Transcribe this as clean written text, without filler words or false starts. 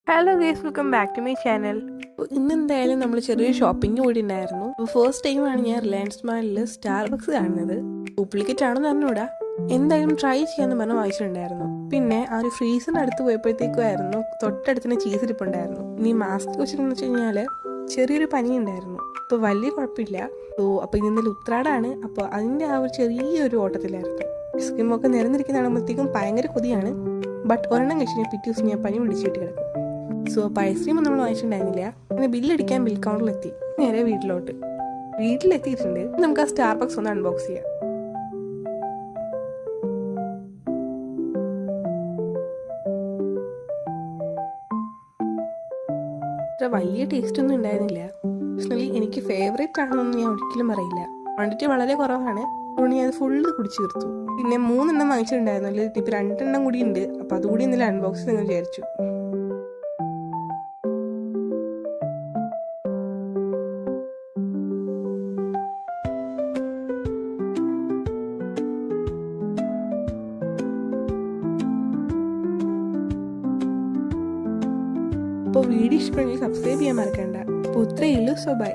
Hello guys, welcome back to my channel. ഇന്ന് എന്തായാലും നമ്മൾ ചെറിയൊരു ഷോപ്പിംഗ് കൂടി ഉണ്ടായിരുന്നു. ഫസ്റ്റ് ടൈമാണ് ഞാൻ റിലയൻസ് മാളിൽ സ്റ്റാർബക്സ് കാണുന്നത്. ഡ്യൂപ്ലിക്കേറ്റ് ആണെന്ന് അറിഞ്ഞൂടാ, എന്തായാലും ട്രൈ ചെയ്യാന്ന് പറഞ്ഞ് വാങ്ങിച്ചിട്ടുണ്ടായിരുന്നു. പിന്നെ ആ ഒരു ഫ്രീസറിന് അടുത്ത് പോയപ്പോഴത്തേക്കുമായിരുന്നു തൊട്ടടുത്തിന് ചീസ് ഇരിപ്പുണ്ടായിരുന്നു. ഇനി മാസ്ക് വെച്ചിട്ടെന്ന് വെച്ച് കഴിഞ്ഞാൽ ചെറിയൊരു പനി ഉണ്ടായിരുന്നു. ഇപ്പോൾ വലിയ കുഴപ്പമില്ല. അപ്പോൾ ഇന്നലെ ഉത്രാടാണ്, അപ്പോൾ അതിൻ്റെ ആ ഒരു ചെറിയൊരു ഓട്ടത്തിലായിരുന്നു. സ്കിമ്മൊക്കെ നിരന്നിരിക്കുന്ന കാണുമ്പോഴത്തേക്കും ഭയങ്കര കൊതിയാണ്. ബട്ട് ഒരെണ്ണം കഴിച്ച് പിറ്റേ ദിവസം ഞാൻ പനി പിടിച്ചിട്ട് കിടക്കും. സോ അപ്പോൾ ഐസ്ക്രീം ഒന്നും നമ്മൾ വാങ്ങിച്ചിട്ടുണ്ടായിരുന്നില്ല. പിന്നെ ബില്ലടിക്കാൻ ബിൽ കൗണ്ടറിലെത്തി. നേരെ വീട്ടിലെത്തിയിട്ടുണ്ട്. നമുക്ക് ആ സ്റ്റാർബക്സ് ഒന്ന് അൺബോക്സ് ചെയ്യാം. അത്ര വലിയ ടേസ്റ്റ് ഒന്നും ഉണ്ടായിരുന്നില്ല. പേഴ്സണലി എനിക്ക് ഫേവറേറ്റ് ആണെന്നൊന്നും ഞാൻ ഒരിക്കലും പറയില്ല. ക്വാണ്ടിറ്റി വളരെ കുറവാണ്, അതുകൊണ്ട് ഞാൻ ഫുള്ള് കുടിച്ചു തീർത്തു. പിന്നെ 3 വാങ്ങിച്ചിട്ടുണ്ടായിരുന്നു, അല്ലെങ്കിൽ ഇപ്പോൾ 2 കൂടി ഉണ്ട്. അപ്പോൾ അതുകൂടി ഇന്നലെ അൺബോക്സ് ചെയ്യാൻ വിചാരിച്ചു. അപ്പോൾ വീഡിയോ ഇഷ്ടപ്പെടുമെങ്കിൽ സബ്സ്ക്രൈബ് ചെയ്യാൻ മറക്കണ്ട. അപ്പോൾ ഇത്രയേ ഉള്ളൂ. So by.